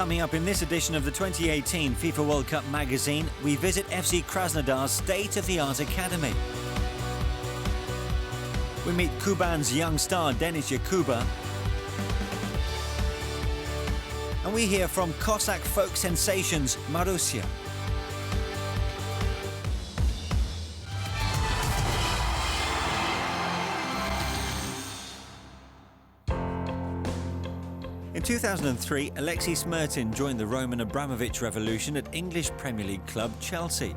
Coming up in this edition of the 2018 FIFA World Cup Magazine, we visit FC Krasnodar's state-of-the-art academy. We meet Kuban's young star Denis Yakuba. And we hear from Cossack folk sensations Marusya. In 2003, Alexei Smertin joined the Roman Abramovich revolution at English Premier League club Chelsea.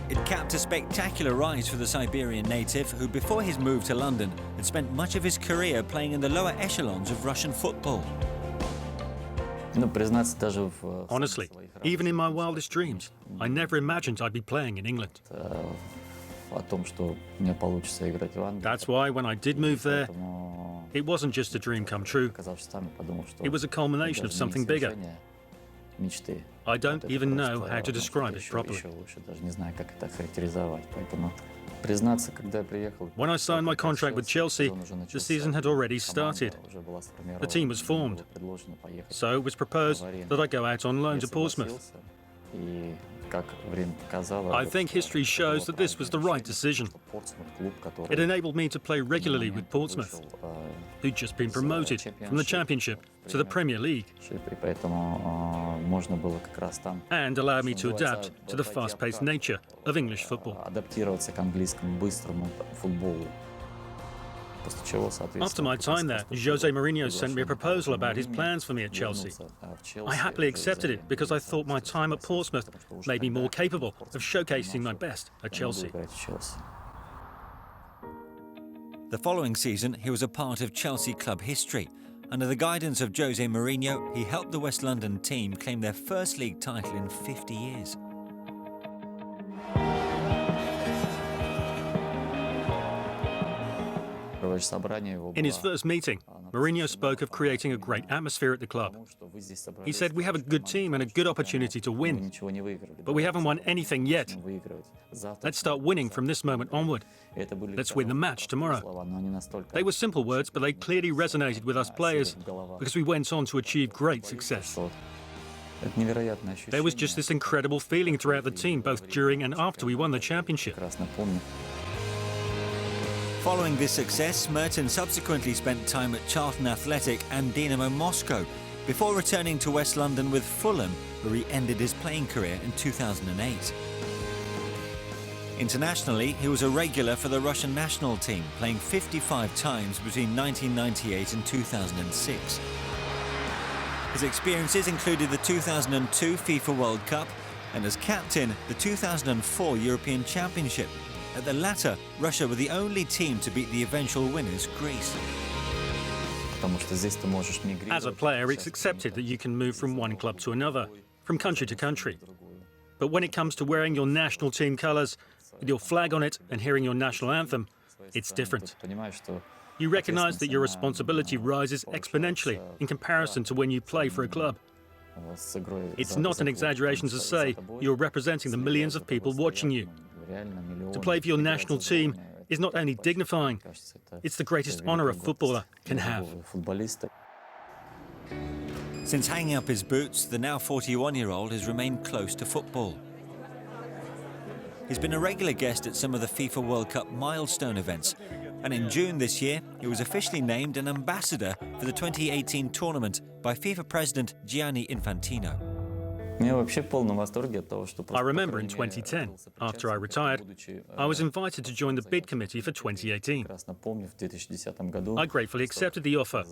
It capped a spectacular rise for the Siberian native, who before his move to London had spent much of his career playing in the lower echelons of Russian football. Honestly, even in my wildest dreams, I never imagined I'd be playing in England. That's why when I did move there, it wasn't just a dream come true. It was a culmination of something bigger. I don't even know how to describe it properly. When I signed my contract with Chelsea, the season had already started. The team was formed. So it was proposed that I go out on loan to Portsmouth. I think history shows that this was the right decision. It enabled me to play regularly with Portsmouth, who'd just been promoted from the Championship to the Premier League, and allowed me to adapt to the fast-paced nature of English football. After my time there, Jose Mourinho sent me a proposal about his plans for me at Chelsea. I happily accepted it because I thought my time at Portsmouth made me more capable of showcasing my best at Chelsea. The following season, he was a part of Chelsea club history. Under the guidance of Jose Mourinho, he helped the West London team claim their first league title in 50 years. In his first meeting, Mourinho spoke of creating a great atmosphere at the club. He said, "We have a good team and a good opportunity to win, but we haven't won anything yet. Let's start winning from this moment onward. Let's win the match tomorrow." They were simple words, but they clearly resonated with us players because we went on to achieve great success. There was just this incredible feeling throughout the team, both during and after we won the championship. Following this success, Smertin subsequently spent time at Charlton Athletic and Dynamo Moscow, before returning to West London with Fulham, where he ended his playing career in 2008. Internationally, he was a regular for the Russian national team, playing 55 times between 1998 and 2006. His experiences included the 2002 FIFA World Cup and, as captain, the 2004 European Championship. At the latter, Russia were the only team to beat the eventual winners, Greece. As a player, it's accepted that you can move from one club to another, from country to country. But when it comes to wearing your national team colours, with your flag on it and hearing your national anthem, it's different. You recognise that your responsibility rises exponentially in comparison to when you play for a club. It's not an exaggeration to say you're representing the millions of people watching you. To play for your national team is not only dignifying, it's the greatest honour a footballer can have. Since hanging up his boots, the now 41-year-old has remained close to football. He's been a regular guest at some of the FIFA World Cup milestone events, and in June this year, he was officially named an ambassador for the 2018 tournament by FIFA President Gianni Infantino. I remember in 2010, after I retired, I was invited to join the bid committee for 2018. I gratefully accepted the offer,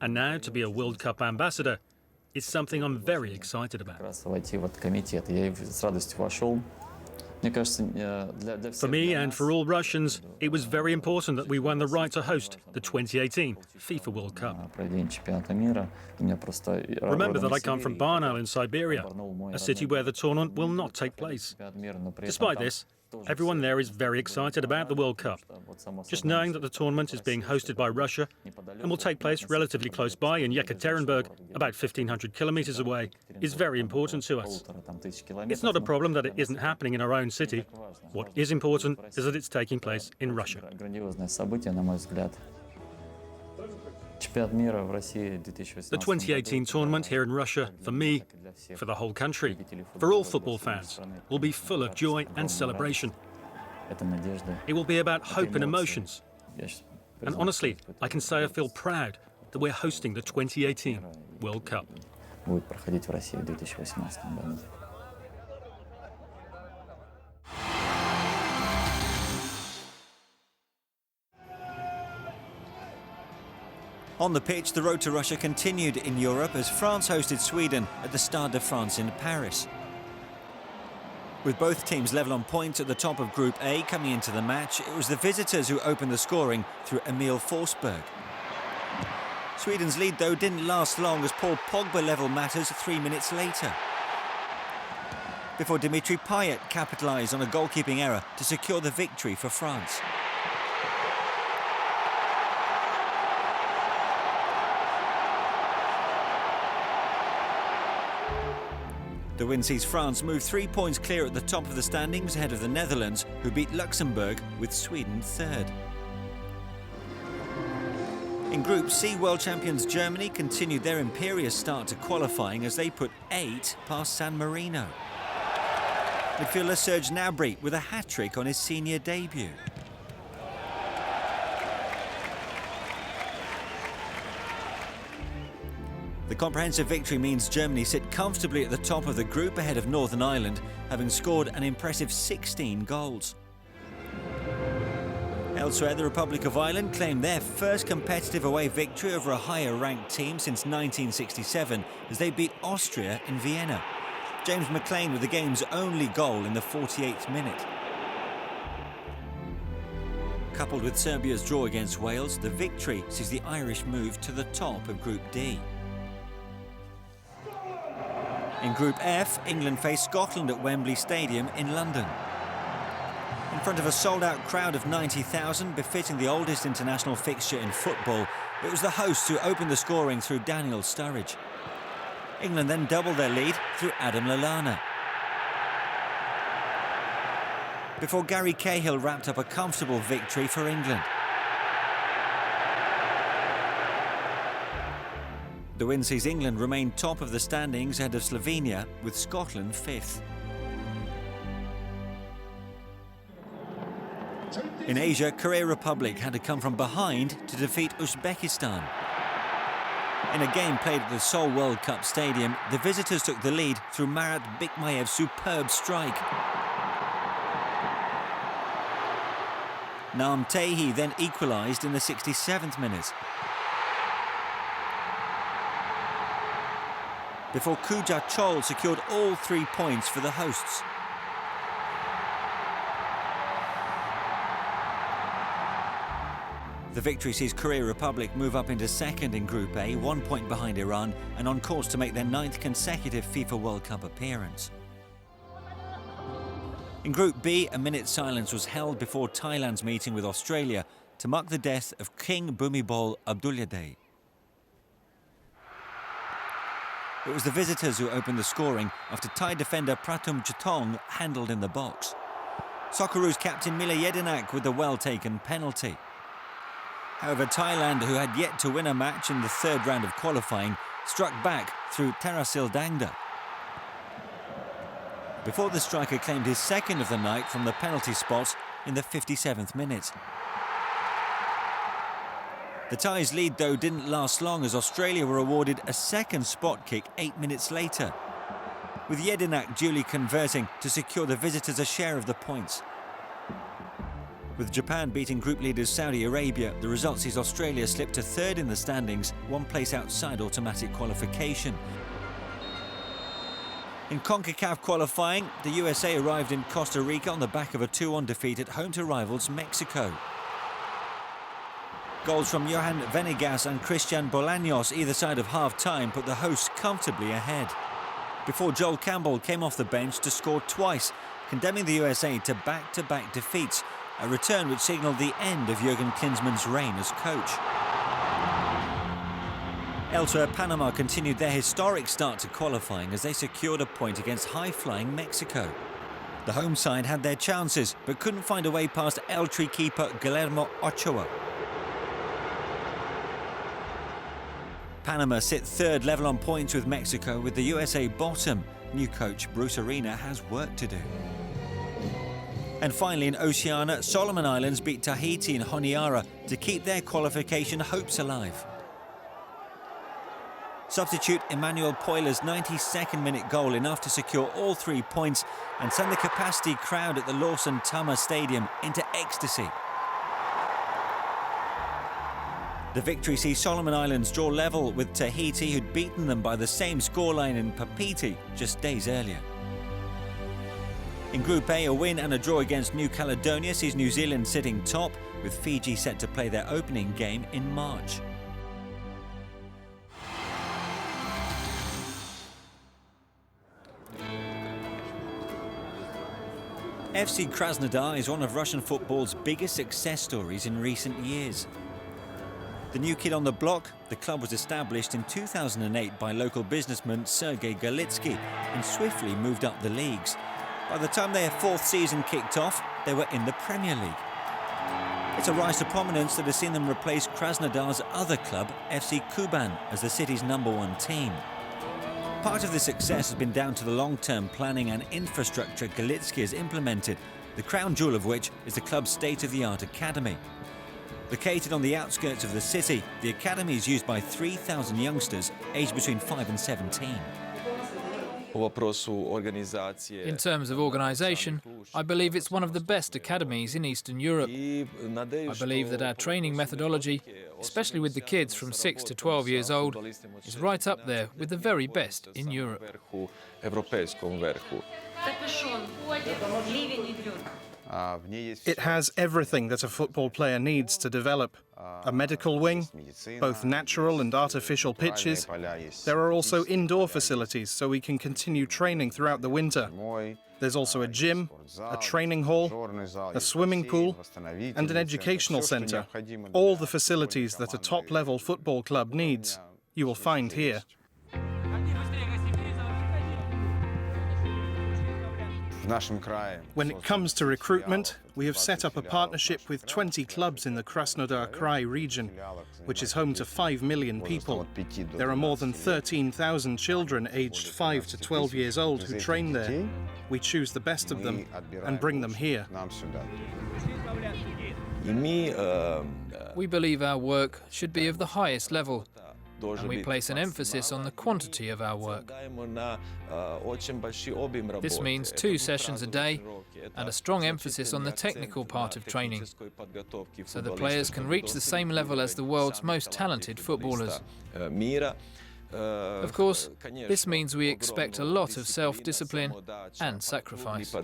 and now to be a World Cup ambassador is something I'm very excited about. For me and for all Russians, it was very important that we won the right to host the 2018 FIFA World Cup. Remember that I come from Barnaul in Siberia, a city where the tournament will not take place. Despite this, everyone there is very excited about the World Cup. Just knowing that the tournament is being hosted by Russia and will take place relatively close by in Yekaterinburg, about 1,500 kilometers away, is very important to us. It's not a problem that it isn't happening in our own city. What is important is that it's taking place in Russia. The 2018 tournament here in Russia, for me, for the whole country, for all football fans, will be full of joy and celebration. It will be about hope and emotions. And honestly, I can say I feel proud that we're hosting the 2018 World Cup. On the pitch, the road to Russia continued in Europe as France hosted Sweden at the Stade de France in Paris. With both teams level on points at the top of Group A coming into the match, it was the visitors who opened the scoring through Emil Forsberg. Sweden's lead, though, didn't last long as Paul Pogba levelled matters 3 minutes later, before Dimitri Payet capitalised on a goalkeeping error to secure the victory for France. The win sees France move 3 points clear at the top of the standings ahead of the Netherlands, who beat Luxembourg with Sweden third. In Group C, world champions Germany continued their imperious start to qualifying as they put 8 past San Marino. Midfielder Serge Gnabry with a hat-trick on his senior debut. The comprehensive victory means Germany sit comfortably at the top of the group ahead of Northern Ireland, having scored an impressive 16 goals. Elsewhere, the Republic of Ireland claimed their first competitive away victory over a higher-ranked team since 1967 as they beat Austria in Vienna. James McLean with the game's only goal in the 48th minute. Coupled with Serbia's draw against Wales, the victory sees the Irish move to the top of Group D. In Group F, England faced Scotland at Wembley Stadium in London. In front of a sold-out crowd of 90,000, befitting the oldest international fixture in football, it was the hosts who opened the scoring through Daniel Sturridge. England then doubled their lead through Adam Lallana, before Gary Cahill wrapped up a comfortable victory for England. The win sees England remain top of the standings ahead of Slovenia, with Scotland fifth. In Asia, Korea Republic had to come from behind to defeat Uzbekistan. In a game played at the Seoul World Cup Stadium, the visitors took the lead through Marat Bikmayev's superb strike. Naam Taehi then equalised in the 67th minute, before Kuja Chol secured all 3 points for the hosts. The victory sees Korea Republic move up into second in Group A, 1 point behind Iran, and on course to make their 9th consecutive FIFA World Cup appearance. In Group B, a minute's silence was held before Thailand's meeting with Australia to mark the death of King Bhumibol Adulyadej. It was the visitors who opened the scoring after Thai defender Pratum Chutong handled in the box. Socceroos captain Mila Jedinak with the well-taken penalty. However, Thailand, who had yet to win a match in the third round of qualifying, struck back through Terasil Dangda, before the striker claimed his second of the night from the penalty spot in the 57th minute. The Thais' lead, though, didn't last long as Australia were awarded a second spot kick 8 minutes later, with Jedinak duly converting to secure the visitors a share of the points. With Japan beating group leaders Saudi Arabia, the result sees Australia slip to third in the standings, 1 place outside automatic qualification. In CONCACAF qualifying, the USA arrived in Costa Rica on the back of a 2-1 defeat at home to rivals Mexico. Goals from Johan Venegas and Christian Bolaños either side of half-time put the hosts comfortably ahead, before Joel Campbell came off the bench to score twice, condemning the USA to back-to-back defeats, a return which signalled the end of Jurgen Klinsmann's reign as coach. Elsewhere, Panama continued their historic start to qualifying as they secured a point against high-flying Mexico. The home side had their chances, but couldn't find a way past Elche keeper Guillermo Ochoa. Panama sit third level on points with Mexico, with the USA bottom. New coach Bruce Arena has work to do. And finally, in Oceania, Solomon Islands beat Tahiti and Honiara to keep their qualification hopes alive. Substitute Emmanuel Poyler's 92nd minute goal enough to secure all 3 points and send the capacity crowd at the Lawson Tama Stadium into ecstasy. The victory sees Solomon Islands draw level with Tahiti, who'd beaten them by the same scoreline in Papeete just days earlier. In Group A, a win and a draw against New Caledonia sees New Zealand sitting top, with Fiji set to play their opening game in March. FC Krasnodar is one of Russian football's biggest success stories in recent years. The new kid on the block, the club was established in 2008 by local businessman Sergei Galitsky and swiftly moved up the leagues. By the time their 4th season kicked off, they were in the Premier League. It's a rise to prominence that has seen them replace Krasnodar's other club, FC Kuban, as the city's #1 team. Part of the success has been down to the long-term planning and infrastructure Galitsky has implemented, the crown jewel of which is the club's state-of-the-art academy. Located on the outskirts of the city, the academy is used by 3,000 youngsters aged between 5 and 17. In terms of organisation, I believe it's one of the best academies in Eastern Europe. I believe that our training methodology, especially with the kids from 6 to 12 years old, is right up there with the very best in Europe. It has everything that a football player needs to develop. A medical wing, both natural and artificial pitches. There are also indoor facilities so we can continue training throughout the winter. There's also a gym, a training hall, a swimming pool, and an educational centre. All the facilities that a top-level football club needs, you will find here. When it comes to recruitment, we have set up a partnership with 20 clubs in the Krasnodar Krai region, which is home to 5 million people. There are more than 13,000 children aged 5 to 12 years old who train there. We choose the best of them and bring them here. We believe our work should be of the highest level, and we place an emphasis on the quantity of our work. This means 2 sessions a day and a strong emphasis on the technical part of training, so the players can reach the same level as the world's most talented footballers. Of course, this means we expect a lot of self-discipline and sacrifice.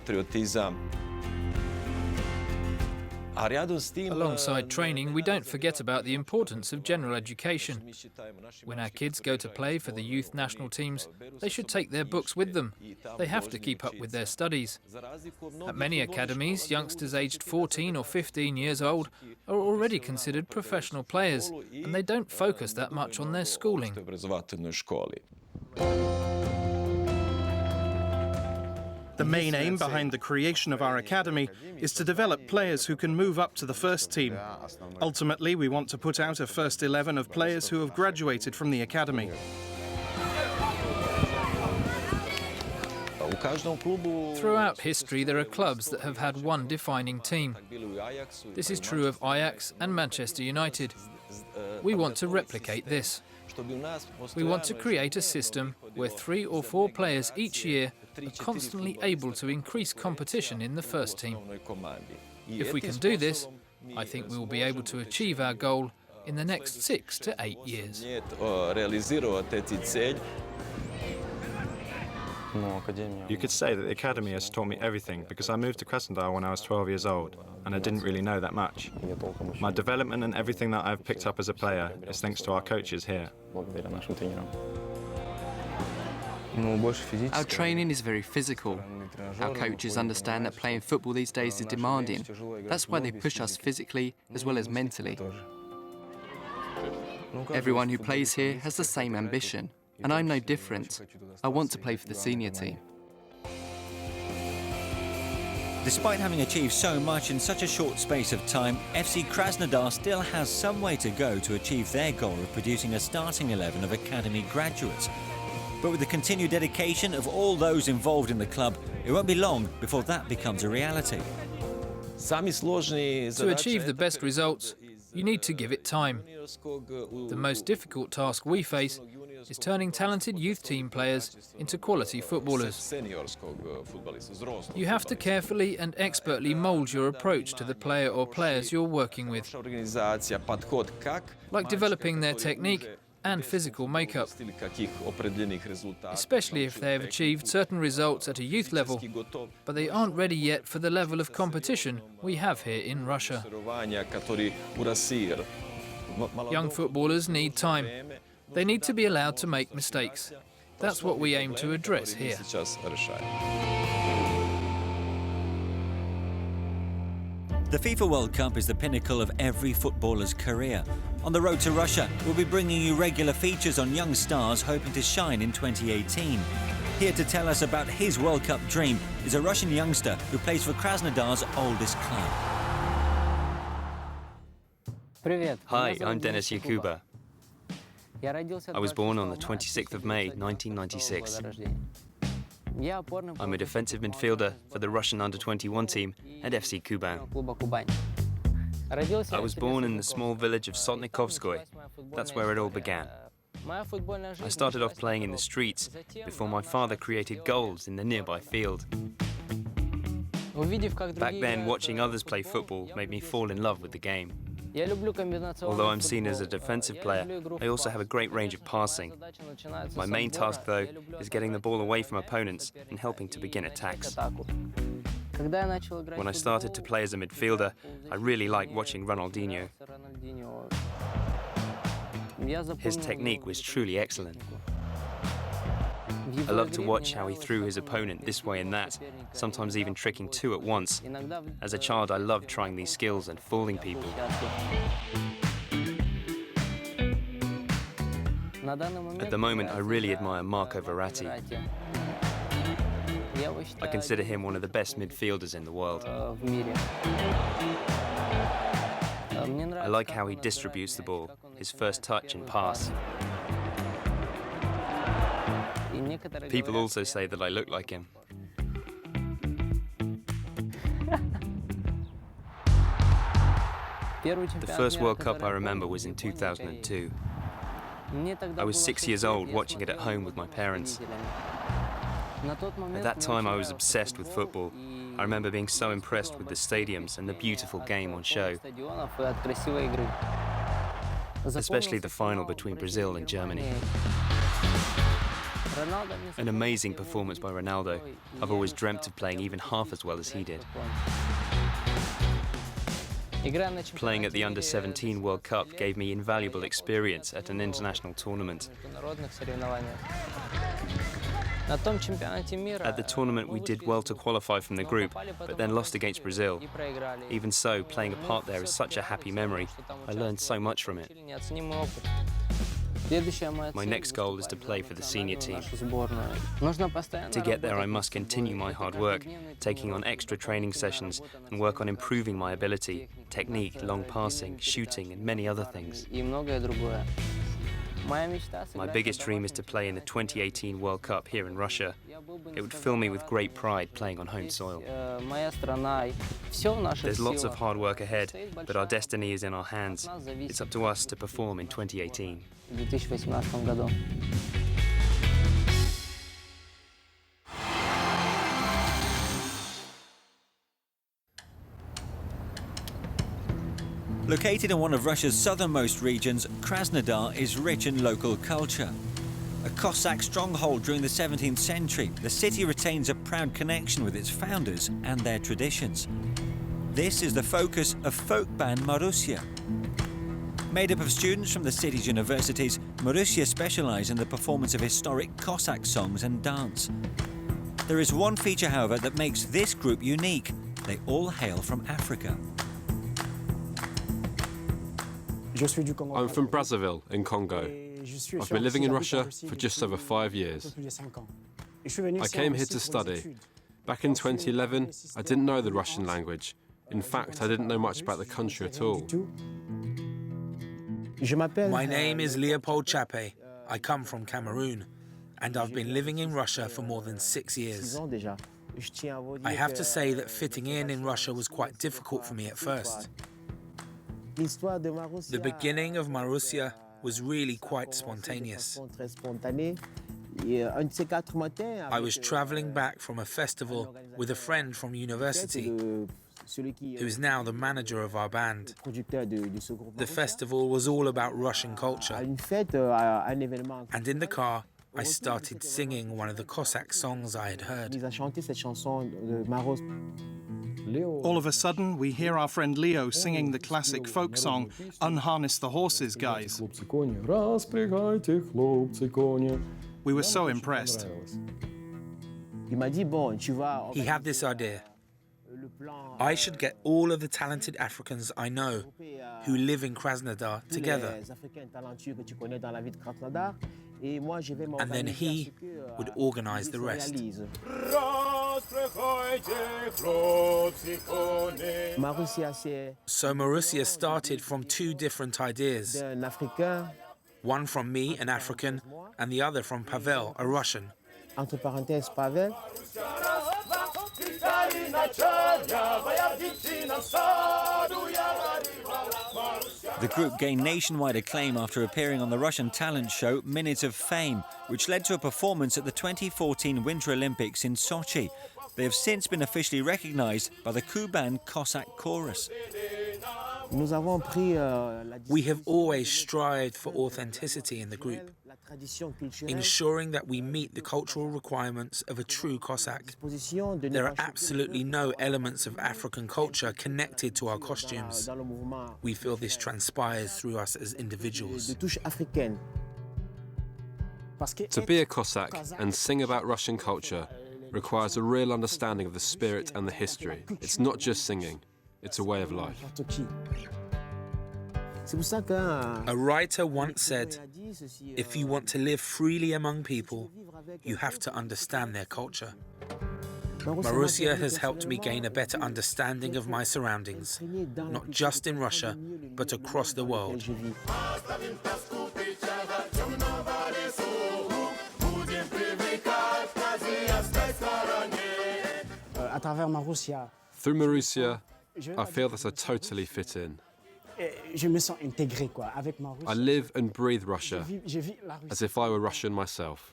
Alongside training, we don't forget about the importance of general education. When our kids go to play for the youth national teams, they should take their books with them. They have to keep up with their studies. At many academies, youngsters aged 14 or 15 years old are already considered professional players, and they don't focus that much on their schooling. The main aim behind the creation of our academy is to develop players who can move up to the first team. Ultimately, we want to put out a first 11 of players who have graduated from the academy. Throughout history, there are clubs that have had one defining team. This is true of Ajax and Manchester United. We want to replicate this. We want to create a system where 3 or 4 players each year are constantly able to increase competition in the first team. If we can do this, I think we will be able to achieve our goal in the next 6 to 8 years. You could say that the academy has taught me everything because I moved to Krasnodar when I was 12 years old and I didn't really know that much. My development and everything that I've picked up as a player is thanks to our coaches here. Our training is very physical. Our coaches understand that playing football these days is demanding. That's why they push us physically as well as mentally. Everyone who plays here has the same ambition, and I'm no different. I want to play for the senior team. Despite having achieved so much in such a short space of time, FC Krasnodar still has some way to go to achieve their goal of producing a starting 11 of academy graduates. But with the continued dedication of all those involved in the club, it won't be long before that becomes a reality. To achieve the best results, you need to give it time. The most difficult task we face is turning talented youth team players into quality footballers. You have to carefully and expertly mould your approach to the player or players you're working with, like developing their technique and physical makeup, especially if they have achieved certain results at a youth level, but they aren't ready yet for the level of competition we have here in Russia. Young footballers need time. They need to be allowed to make mistakes. That's what we aim to address here. The FIFA World Cup is the pinnacle of every footballer's career. On the road to Russia, we'll be bringing you regular features on young stars hoping to shine in 2018. Here to tell us about his World Cup dream is a Russian youngster who plays for Krasnodar's oldest club. Hi, I'm Denis Yakuba. I was born on the 26th of May, 1996. I'm a defensive midfielder for the Russian under-21 team at FC Kuban. I was born in the small village of Sotnikovskoye. That's where it all began. I started off playing in the streets before my father created goals in the nearby field. Back then, watching others play football made me fall in love with the game. Although I'm seen as a defensive player, I also have a great range of passing. My main task, though, is getting the ball away from opponents and helping to begin attacks. When I started to play as a midfielder, I really liked watching Ronaldinho. His technique was truly excellent. I loved to watch how he threw his opponent this way and that, sometimes even tricking two at once. As a child, I loved trying these skills and fooling people. At the moment, I really admire Marco Verratti. I consider him one of the best midfielders in the world. I like how he distributes the ball, his first touch and pass. People also say that I look like him. The first World Cup I remember was in 2002. I was 6 years old, watching it at home with my parents. At that time, I was obsessed with football. I remember being so impressed with the stadiums and the beautiful game on show, especially the final between Brazil and Germany. An amazing performance by Ronaldo. I've always dreamt of playing even half as well as he did. Playing at the Under-17 World Cup gave me invaluable experience at an international tournament. At the tournament, we did well to qualify from the group, but then lost against Brazil. Even so, playing a part there is such a happy memory. I learned so much from it. My next goal is to play for the senior team. To get there, I must continue my hard work, taking on extra training sessions and work on improving my ability, technique, long passing, shooting, and many other things. My biggest dream is to play in the 2018 World Cup here in Russia. It would fill me with great pride playing on home soil. There's lots of hard work ahead, but our destiny is in our hands. It's up to us to perform in 2018. Located in one of Russia's southernmost regions, Krasnodar is rich in local culture. A Cossack stronghold during the 17th century, the city retains a proud connection with its founders and their traditions. This is the focus of folk band Marusia. Made up of students from the city's universities, Marusia specialise in the performance of historic Cossack songs and dance. There is one feature, however, that makes this group unique. They all hail from Africa. I'm from Brazzaville in Congo. I've been living in Russia for just over 5 years. I came here to study, Back in 2011, I didn't know the Russian language. In fact, I didn't know much about the country at all. My name is Leopold Chape. I come from Cameroon, and I've been living in Russia for more than 6 years. I have to say that fitting in Russia was quite difficult for me at first. The beginning of Marusya was really quite spontaneous. I was traveling back from a festival with a friend from university, who is now the manager of our band. The festival was all about Russian culture. And in the car, I started singing one of the Cossack songs I had heard. All of a sudden, we hear our friend Leo singing the classic folk song, Unharness the Horses, Guys. We were so impressed. He had this idea. I should get all of the talented Africans I know who live in Krasnodar together. And then he would organize the rest. So Marusia started from two different ideas. One from me, an African, and the other from Pavel, a Russian. The group gained nationwide acclaim after appearing on the Russian talent show Minute of Fame, which led to a performance at the 2014 Winter Olympics in Sochi. They have since been officially recognized by the Kuban Cossack chorus. We have always strived for authenticity in the group, ensuring that we meet the cultural requirements of a true Cossack. There are absolutely no elements of African culture connected to our costumes. We feel this transpires through us as individuals. To be a Cossack and sing about Russian culture requires a real understanding of the spirit and the history. It's not just singing, it's a way of life. A writer once said, if you want to live freely among people, you have to understand their culture. Marusia has helped me gain a better understanding of my surroundings, not just in Russia, but across the world. Through Marusia, I feel that I totally fit in. I live and breathe Russia as if I were Russian myself.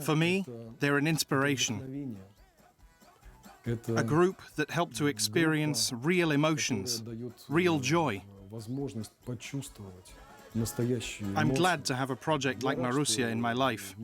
For me, they're an inspiration. A group that helped to experience real emotions, real joy. I'm glad to have a project like Marusia in my life.